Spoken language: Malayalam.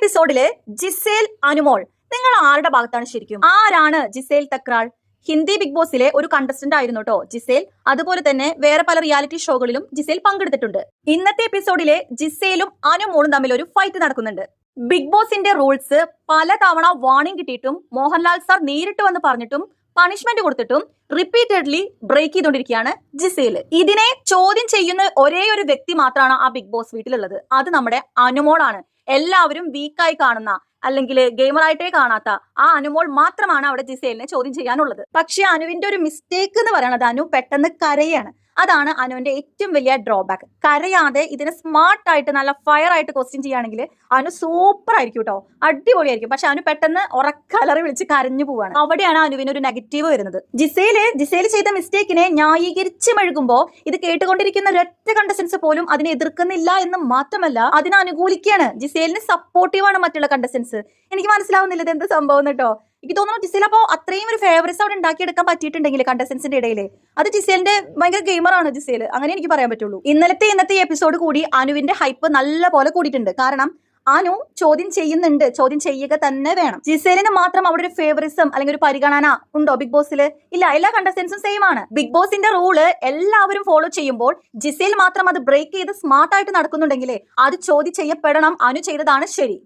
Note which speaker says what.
Speaker 1: എപ്പിസോഡില് ജിസേൽ അനുമോൾ, നിങ്ങൾ ആരുടെ ഭാഗത്താണ് ശരിക്കും? ആരാണ് ജിസേൽ തക്രാൾ? ഹിന്ദി ബിഗ് ബോസിലെ ഒരു കണ്ടസ്റ്റന്റ് ആയിരുന്നു കേട്ടോ ജിസേൽ. അതുപോലെ തന്നെ വേറെ പല റിയാലിറ്റി ഷോകളിലും ജിസേൽ പങ്കെടുത്തിട്ടുണ്ട്. ഇന്നത്തെ എപ്പിസോഡിലെ ജിസേലും അനുമോളും തമ്മിൽ ഒരു ഫൈറ്റ് നടക്കുന്നുണ്ട്. ബിഗ് ബോസിന്റെ റൂൾസ് പലതവണ വാർണിംഗ് കിട്ടിയിട്ടും മോഹൻലാൽ സാർ നേരിട്ട് വന്ന് പറഞ്ഞിട്ടും പണിഷ്മെന്റ് കൊടുത്തിട്ടും റിപ്പീറ്റഡ്ലി ബ്രേക്ക് ചെയ്തുകൊണ്ടിരിക്കുകയാണ് ജിസേൽ. ഇതിനെ ചോദ്യം ചെയ്യുന്ന ഒരേ ഒരു വ്യക്തി മാത്രമാണ് ആ ബിഗ് ബോസ് വീട്ടിലുള്ളത്. അത് നമ്മുടെ അനുമോളാണ്. എല്ലാവരും വീക്കായി കാണുന്ന, അല്ലെങ്കിൽ ഗെയിമറായിട്ടേ കാണാത്ത ആ അനുമോൾ മാത്രമാണ് അവിടെ ജിസേലിനെ ചോദ്യം ചെയ്യാനുള്ളത്. പക്ഷെ അനുവിന്റെ ഒരു മിസ്റ്റേക്ക് എന്ന് പറയുന്നത്, അനു പെട്ടെന്ന് കരയാണ്. അതാണ് അനുവിന്റെ ഏറ്റവും വലിയ ഡ്രോബാക്ക്. കരയാതെ ഇതിനെ സ്മാർട്ടായിട്ട് നല്ല ഫയർ ആയിട്ട് ക്വസ്റ്റ്യൻ ചെയ്യുകയാണെങ്കിൽ അനു സൂപ്പർ ആയിരിക്കും കേട്ടോ, അടിപൊളിയായിരിക്കും. പക്ഷെ അനു പെട്ടെന്ന് ഉറക്കലറി വിളിച്ച് കരഞ്ഞു പോവാണ്. അവിടെയാണ് അനുവിന് ഒരു നെഗറ്റീവ് വരുന്നത്. ജിസേൽ ചെയ്ത മിസ്റ്റേക്കിനെ ന്യായീകരിച്ച് മെഴുകുമ്പോൾ ഇത് കേട്ടുകൊണ്ടിരിക്കുന്ന ഒരൊറ്റ കണ്ടസ്റ്റൻസ് പോലും അതിനെ എതിർക്കുന്നില്ല എന്ന് മാത്രമല്ല അതിനെ അനുകൂലിക്കുകയാണ്. ജിസേലിന് സപ്പോർട്ടീവാണ് മറ്റുള്ള കണ്ടസ്റ്റൻസ്. എനിക്ക് മനസ്സിലാവുന്നില്ല ഇത് എന്ത് സംഭവം കേട്ടോ. എനിക്ക് തോന്നുന്നു ജിസേൽ അപ്പോൾ അത്രയും ഒരു ഫേവറേറ്റ്സ് അവിടെ ഉണ്ടാക്കിയെടുക്കാൻ പറ്റിയിട്ടുണ്ടെങ്കിൽ കണ്ടസ്റ്റൻസിന്റെ ഇടയിൽ, അത് ജിസേലിന്റെ ഭയങ്കര ഗെയിമറാണ് ജിസേൽ, അങ്ങനെ എനിക്ക് പറയാൻ പറ്റുള്ളൂ. ഇന്നത്തെ എപ്പിസോഡ് കൂടി അനുവിന്റെ ഹൈപ്പ് നല്ല പോലെ കൂടിയിട്ടുണ്ട്. കാരണം അനു ചോദ്യം ചെയ്യുന്നുണ്ട്, ചോദ്യം ചെയ്യുക തന്നെ വേണം. ജിസേലിന് മാത്രം അവിടെ ഒരു ഫേവറിസം അല്ലെങ്കിൽ ഒരു പരിഗണന ഉണ്ടോ ബിഗ് ബോസിൽ? ഇല്ല, എല്ലാ കണ്ടസ്റ്റൻസും സെയിം ആണ്. ബിഗ് ബോസിന്റെ റൂള് എല്ലാവരും ഫോളോ ചെയ്യുമ്പോൾ ജിസേൽ മാത്രം അത് ബ്രേക്ക് ചെയ്ത് സ്മാർട്ടായിട്ട് നടക്കുന്നുണ്ടെങ്കിലേ അത് ചോദ്യം ചെയ്യപ്പെടണം. അനു ചെയ്തതാണ് ശരി.